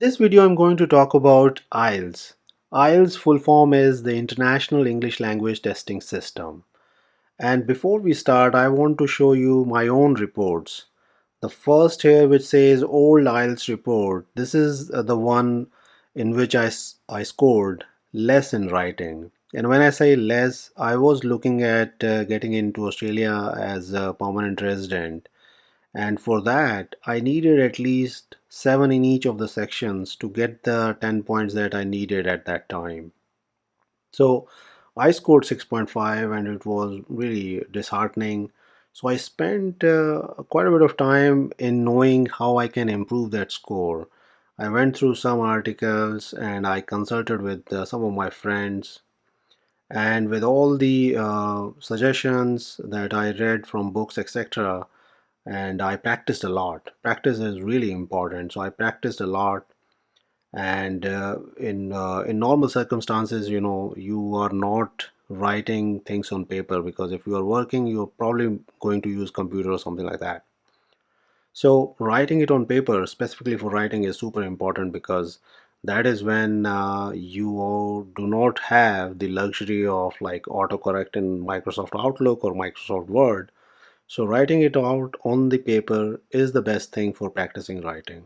This video I'm going to talk about IELTS. IELTS full form is the International English Language Testing System. And before we start, I want to show you my own reports. The first here which says old IELTS report. This is the one in which I scored less in writing. And when I say less, I was looking at getting into Australia as a permanent resident, and for that I needed at least 7 in each of the sections to get the 10 points that I needed at that time. So I scored 6.5 and it was really disheartening. So I spent quite a bit of time in knowing how I can improve that score. I went through some articles and I consulted with some of my friends, and with all the suggestions that I read from books, etc., and I practiced a lot. Practice is really important, so I practiced a lot. And in normal circumstances, you are not writing things on paper, because if you are working, you're probably going to use computer or something like that. So writing it on paper, specifically for writing, is super important, because that is when you do not have the luxury of like autocorrect in Microsoft Outlook or Microsoft Word. So writing it out on the paper is the best thing for practicing writing.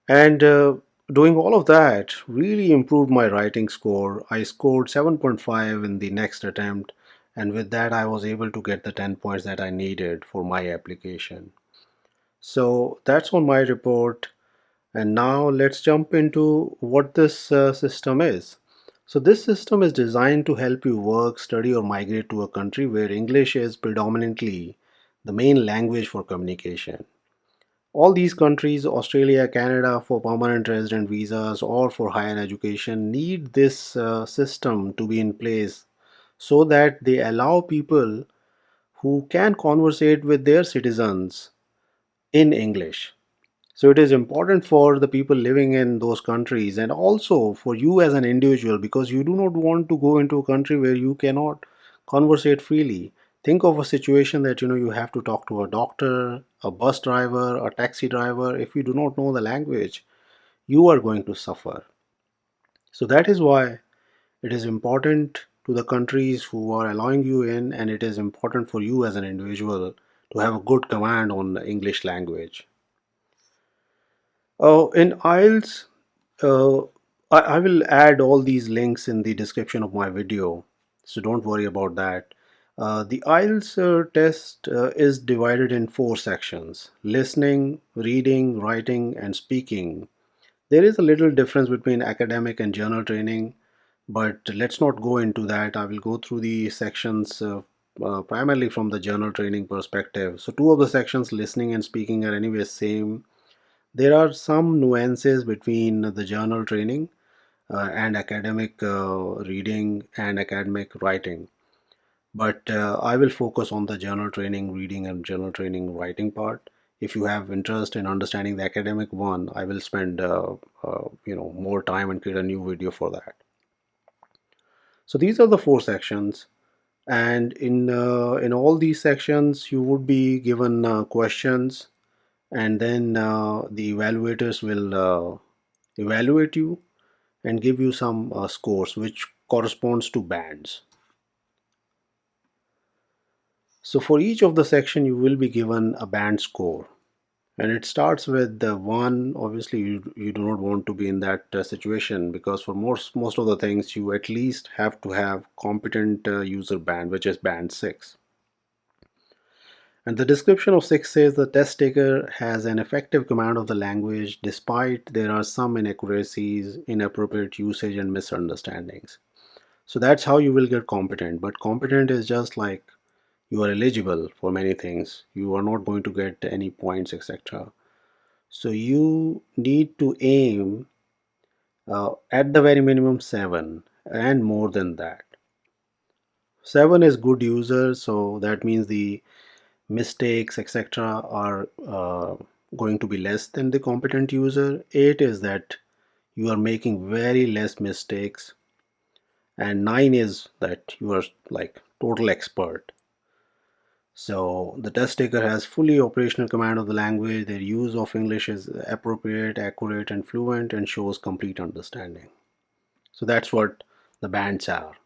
And doing all of that really improved my writing score. I scored 7.5 in the next attempt, and with that I was able to get the 10 points that I needed for my application. So that's on my report. And now let's jump into what this system is. So this system is designed to help you work, study, or migrate to a country where English is predominantly the main language for communication. All these countries, Australia, Canada, for permanent resident visas or for higher education, need this system to be in place so that they allow people who can conversate with their citizens in English. So it is important for the people living in those countries, and also for you as an individual, because you do not want to go into a country where you cannot conversate freely. Think of a situation that you have to talk to a doctor, a bus driver, a taxi driver. If you do not know the language, you are going to suffer. So that is why it is important to the countries who are allowing you in, and it is important for you as an individual to have a good command on the English language. In IELTS, uh, I will add all these links in the description of my video, so don't worry about that. The IELTS test is divided in four sections: listening, reading, writing, and speaking. There is a little difference between academic and journal training, but let's not go into that. I will go through the sections primarily from the journal training perspective. So, two of the sections, listening and speaking, are anyway same. There are some nuances between the journal training and academic reading and academic writing, but I will focus on the journal training reading and journal training writing part. If you have interest in understanding the academic one, I will spend more time and create a new video for that. So these are the four sections, and in all these sections you would be given questions, and then the evaluators will evaluate you and give you some scores which corresponds to bands. So for each of the section you will be given a band score, and it starts with the one. Obviously you do not want to be in that situation, because for most of the things you at least have to have competent user band, which is band 6. And the description of 6 says the test taker has an effective command of the language despite there are some inaccuracies, inappropriate usage, and misunderstandings. So that's how you will get competent. But competent is just like you are eligible for many things. You are not going to get any points, etc. So you need to aim at the very minimum 7 and more than that. 7 is good user, so that means the mistakes, etc., are going to be less than the competent user. 8 is that you are making very less mistakes, and 9 is that you are like total expert. So the test taker has fully operational command of the language. Their use of English is appropriate, accurate, and fluent, and shows complete understanding. So that's what the bands are.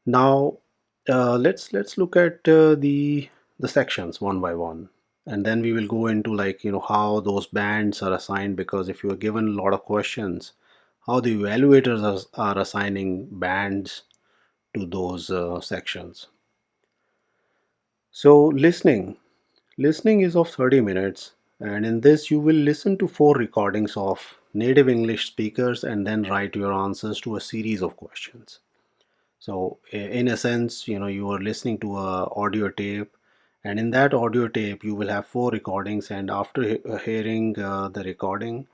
Now, let's look at the sections one by one, and then we will go into, like, how those bands are assigned. Because if you are given a lot of questions, how the evaluators are assigning bands to those sections. So listening is of 30 minutes, and in this you will listen to four recordings of native English speakers and then write your answers to a series of questions. So in a sense, you are listening to a audio tape, and in that audio tape you will have four recordings. And after hearing the recording,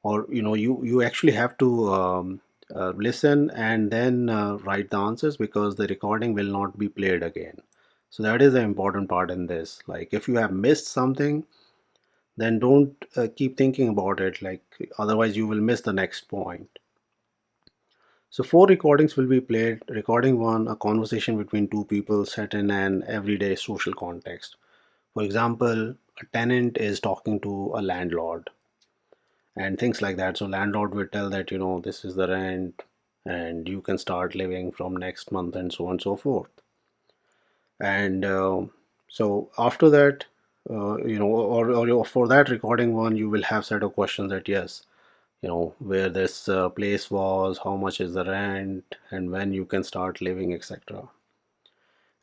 or you actually have to listen and then write the answers, because the recording will not be played again. So that is the important part in this. Like, if you have missed something, then don't keep thinking about it, like, otherwise you will miss the next point. So four recordings will be played. Recording one, a conversation between two people set in an everyday social context. For example, a tenant is talking to a landlord and things like that. So landlord will tell that, this is the rent and you can start living from next month, and so on and so forth. And so after that, or for that recording one, you will have set of questions that, yes, where this place was, how much is the rent, and when you can start living, etc.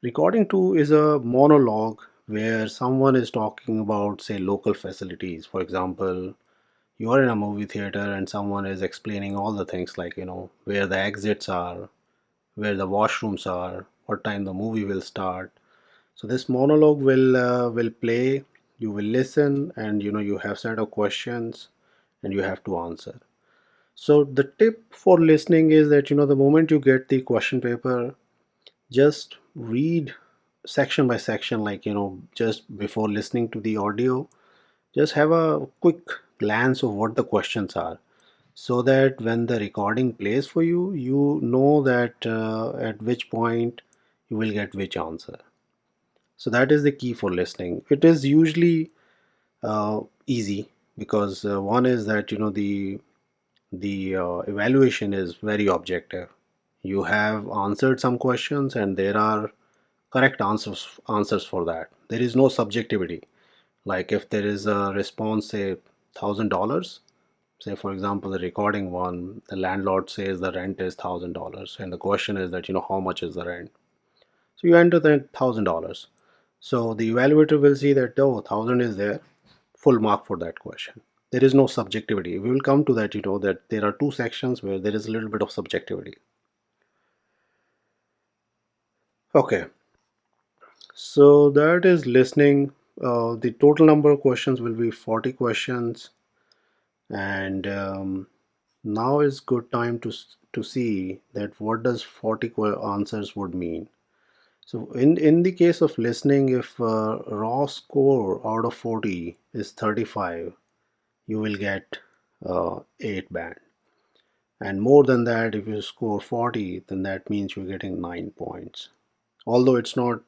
Recording two is a monologue where someone is talking about, say, local facilities. For example, you are in a movie theater and someone is explaining all the things, like, where the exits are, where the washrooms are, what time the movie will start. So this monologue will play. You will listen, and you have set of questions, and you have to answer. So the tip for listening is that, the moment you get the question paper, just read section by section, like, just before listening to the audio, just have a quick glance of what the questions are, so that when the recording plays for you, you know that at which point you will get which answer. So that is the key for listening. It is usually easy, because one is that, the evaluation is very objective. You have answered some questions and there are correct answers for that. There is no subjectivity. Like, if there is a response, say $1,000, say for example the recording one, the landlord says the rent is $1,000, and the question is that, how much is the rent. So you enter the $1,000. So the evaluator will see that, oh, 1,000 is there, full mark for that question. There is no subjectivity. We will come to that, that there are two sections where there is a little bit of subjectivity. Okay, so that is listening. The total number of questions will be 40 questions, and now is good time to see that what does 40 answers would mean. So in the case of listening, if raw score out of 40 is 35, you will get 8 band. And more than that, if you score 40, then that means you're getting 9 points. Although it's not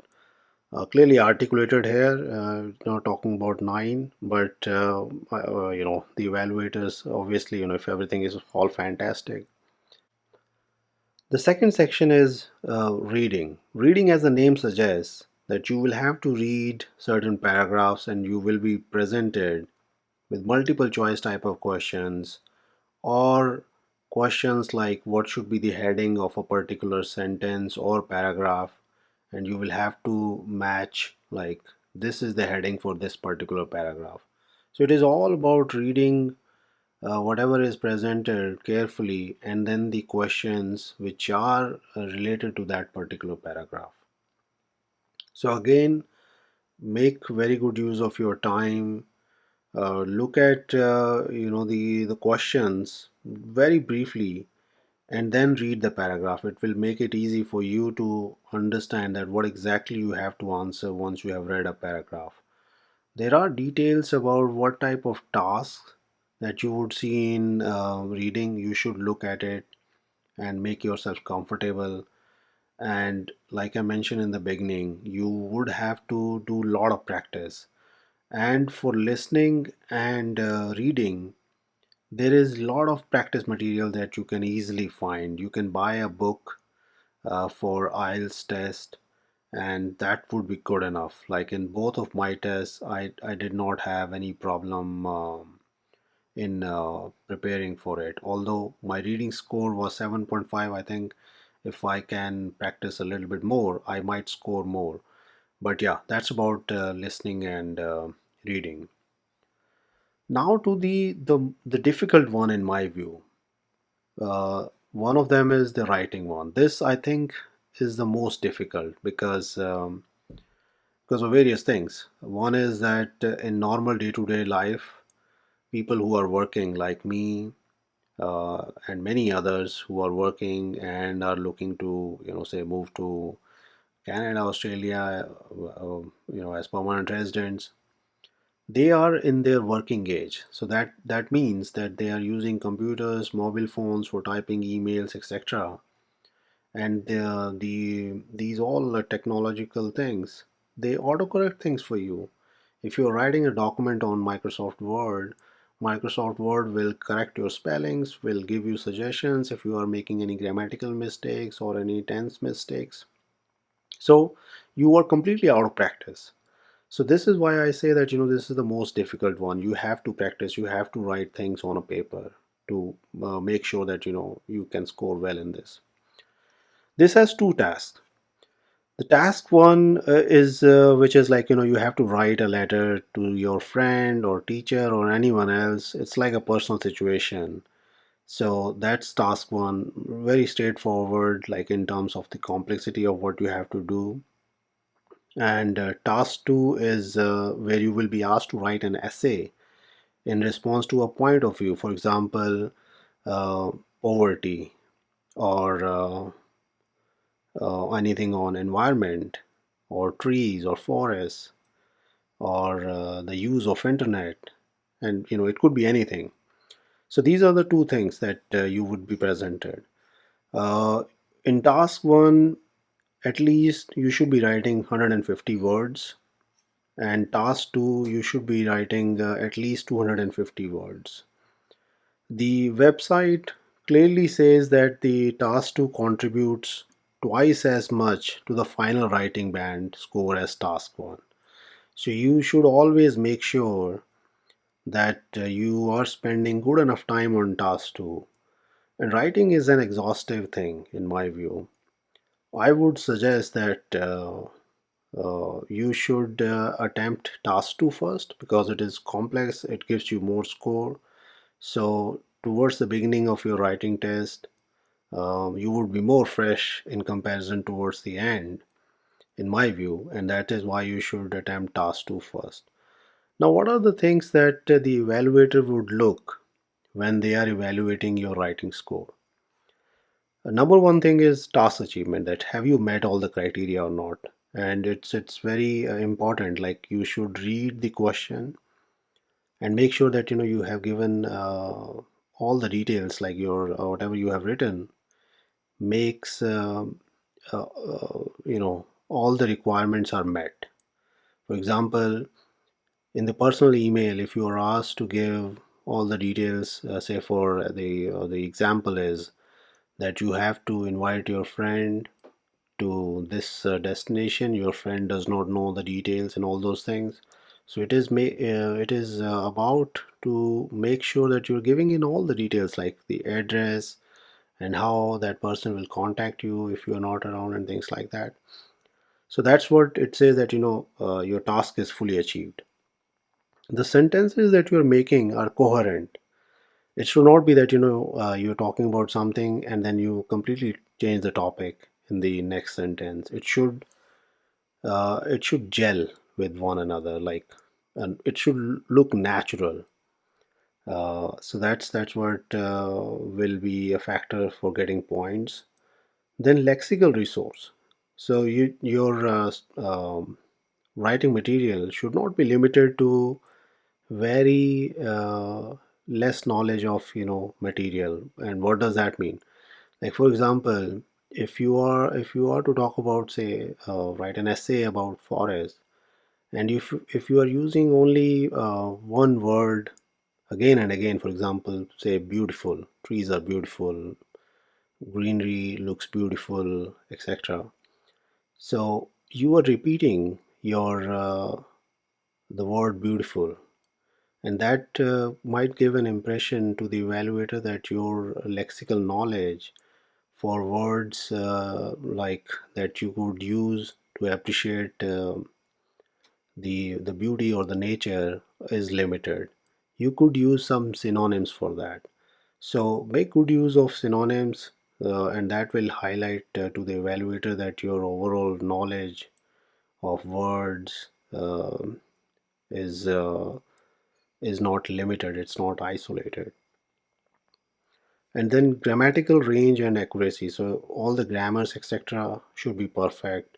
clearly articulated here, not talking about 9, but the evaluators, obviously, if everything is all fantastic. The second section is reading. Reading, as the name suggests, that you will have to read certain paragraphs, and you will be presented with multiple choice type of questions, or questions like what should be the heading of a particular sentence or paragraph, and you will have to match, like, this is the heading for this particular paragraph. So it is all about reading whatever is presented carefully, and then the questions which are related to that particular paragraph. So again, make very good use of your time. Look at the questions very briefly, and then read the paragraph. It will make it easy for you to understand that what exactly you have to answer once you have read a paragraph. There are details about what type of tasks that you would see in reading. You should look at it and make yourself comfortable. And like I mentioned in the beginning, you would have to do a lot of practice. And for listening and reading, there is a lot of practice material that you can easily find. You can buy a book for IELTS test, and that would be good enough. Like in both of my tests, I did not have any problem in preparing for it. Although my reading score was 7.5, I think if I can practice a little bit more, I might score more. But yeah, that's about listening and reading. Now to the difficult one in my view. One of them is the writing one. This I think is the most difficult because of various things. One is that in normal day-to-day life, people who are working like me and many others who are working and are looking to, say move to Canada, Australia, as permanent residents, they are in their working age. So that means that they are using computers, mobile phones for typing emails, etc. And these all technological things, they autocorrect things for you. If you're writing a document on Microsoft Word will correct your spellings, will give you suggestions if you are making any grammatical mistakes or any tense mistakes. So you are completely out of practice. So this is why I say that this is the most difficult one. You have to practice, you have to write things on a paper to make sure that you can score well in this. This has two tasks. The task one is which is like you have to write a letter to your friend or teacher or anyone else. It's like a personal situation. So that's task one, very straightforward, like in terms of the complexity of what you have to do. And task two is where you will be asked to write an essay in response to a point of view. For example, uh, poverty or anything on environment or trees or forests or the use of internet, and it could be anything. So these are the two things that you would be presented uh, in task one. At least you should be writing 150 words, and task 2 you should be writing at least 250 words. The website clearly says that the task 2 contributes twice as much to the final writing band score as task 1. So you should always make sure that you are spending good enough time on task 2. And writing is an exhaustive thing in my view. I would suggest that you should attempt task 2 first because it is complex, it gives you more score. So towards the beginning of your writing test, you would be more fresh in comparison towards the end, in my view, and that is why you should attempt task 2 first. Now, what are the things that the evaluator would look when they are evaluating your writing score? Number one thing is task achievement, that have you met all the criteria or not? And it's very important, like you should read the question and make sure that you have given all the details, like your whatever you have written makes all the requirements are met. For example, in the personal email, if you are asked to give all the details, say for the example is that you have to invite your friend to this destination, your friend does not know the details and all those things. So it is about to make sure that you're giving in all the details, like the address and how that person will contact you if you're not around and things like that. So that's what it says, that your task is fully achieved. The sentences that you're making are coherent. It should not be that you're talking about something and then you completely change the topic in the next sentence. It should gel with one another, like, and it should look natural. So that's what will be a factor for getting points. Then lexical resource. So your writing material should not be limited to very less knowledge of material. And what does that mean? Like for example, If you are to talk about, say, write an essay about forest, and if you are using only one word again and again, for example, say beautiful, trees are beautiful, greenery looks beautiful, etc. So you are repeating your the word beautiful, and that might give an impression to the evaluator that your lexical knowledge for words like that you could use to appreciate the beauty or the nature is limited. You could use some synonyms for that. So make good use of synonyms, and that will highlight to the evaluator that your overall knowledge of words is is not limited. It's not isolated. And then grammatical range and accuracy. So all the grammars, etc., should be perfect.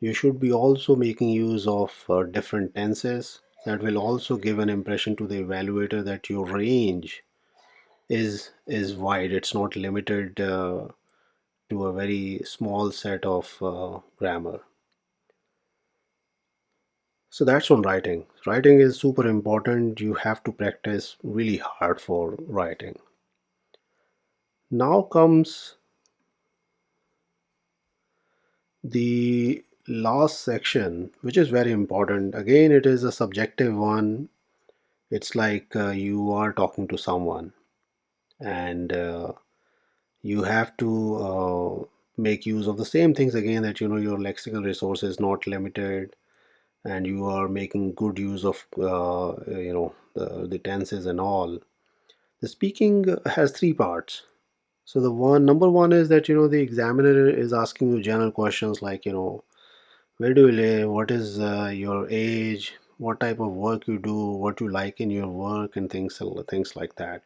You should be also making use of different tenses. That will also give an impression to the evaluator that your range is wide. It's not limited to a very small set of grammar. So that's on writing. Writing is super important. You have to practice really hard for writing. Now comes the last section, which is very important. Again, it is a subjective one. It's like you are talking to someone, and you have to make use of the same things again, that your lexical resource is not limited, and you are making good use of the tenses and all. The speaking has three parts. So the one number one is that the examiner is asking you general questions like, where do you live, what is your age, what type of work you do, what you like in your work, and things like that.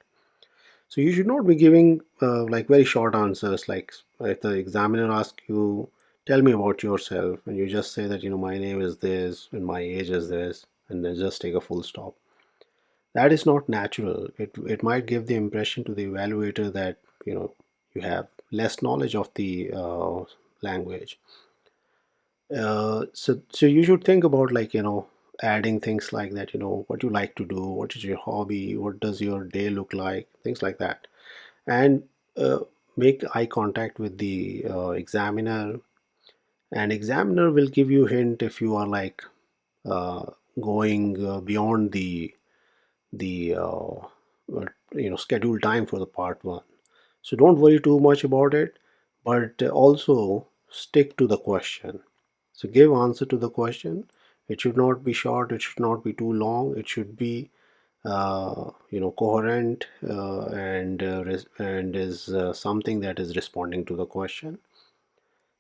So you should not be giving like very short answers. Like if the examiner asks you, tell me about yourself, and you just say that my name is this and my age is this, and then just take a full stop. That is not natural. It might give the impression to the evaluator that you have less knowledge of the language. So you should think about, like, adding things like that. What you like to do, what is your hobby, what does your day look like, things like that. And uh, make eye contact with the examiner, and examiner will give you hint if you are like uh, going beyond the scheduled time for the part one. So don't worry too much about it, but also stick to the question. So give answer to the question. It should not be short, it should not be too long, it should be coherent, and is something that is responding to the question.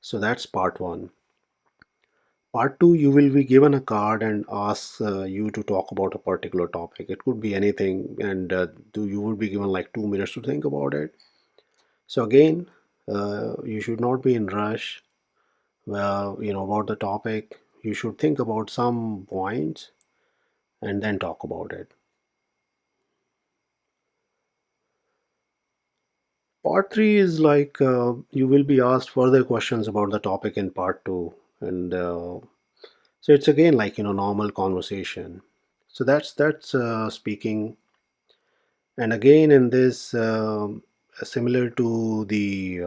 So that's part one. Part two, you will be given a card and ask you to talk about a particular topic. It could be anything, and you would be given like 2 minutes to think about it. So again, you should not be in rush. Well, about the topic, you should think about some points and then talk about it. Part three is like you will be asked further questions about the topic in part two, and so it's again like normal conversation. So that's speaking. And again, in this, similar to the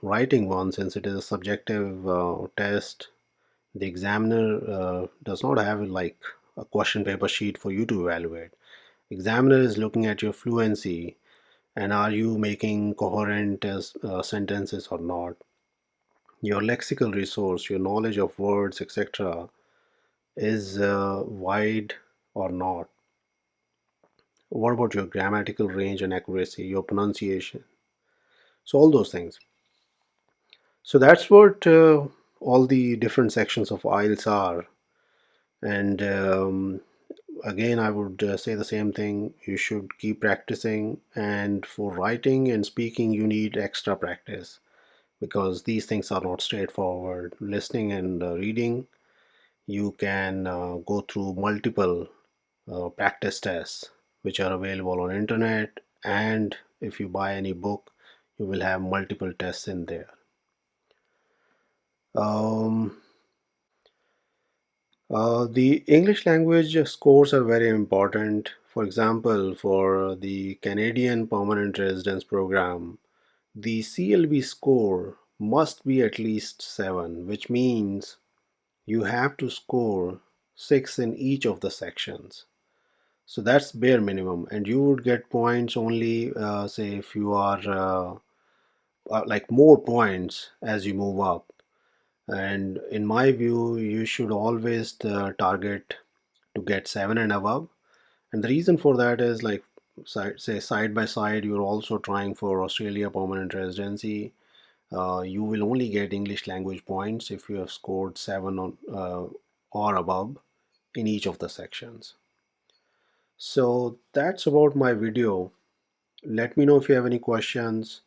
writing one, since it is a subjective test, the examiner does not have like a question paper sheet for you to evaluate. Examiner is looking at your fluency, and are you making coherent sentences or not. Your lexical resource, your knowledge of words, etc., is wide or not. What about your grammatical range and accuracy, your pronunciation? So all those things. So that's what all the different sections of IELTS are. And again, I would say the same thing. You should keep practicing. And for writing and speaking, you need extra practice, because these things are not straightforward. Listening and reading, you can go through multiple practice tests which are available on internet, and if you buy any book, you will have multiple tests in there. Um, the English language scores are very important. For example, for the Canadian Permanent Residence Program, the CLB score must be at least 7, which means you have to score 6 in each of the sections. So that's bare minimum, and you would get points only, say, if you are like more points as you move up. And in my view, you should always target to get 7 and above. And the reason for that is like, say, side by side, you're also trying for Australia permanent residency. You will only get English language points if you have scored 7 or above in each of the sections. So that's about my video. Let me know if you have any questions.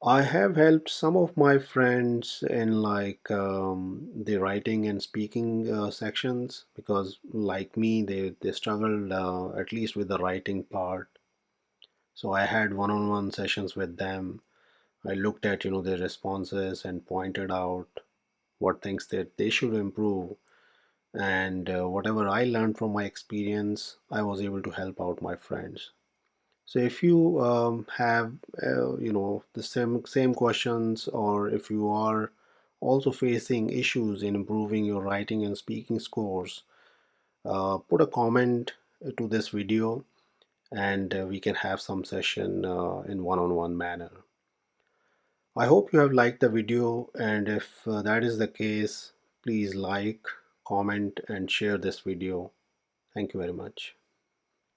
I have helped some of my friends in like the writing and speaking sections because, like me, they struggled at least with the writing part. So I had one-on-one sessions with them. I looked at their responses and pointed out what things that they should improve. And whatever I learned from my experience, I was able to help out my friends. So if you have the same questions, or if you are also facing issues in improving your writing and speaking scores, put a comment to this video, and we can have some session in one-on-one manner. I hope you have liked the video, and if that is the case, please like, comment, and share this video. Thank you very much.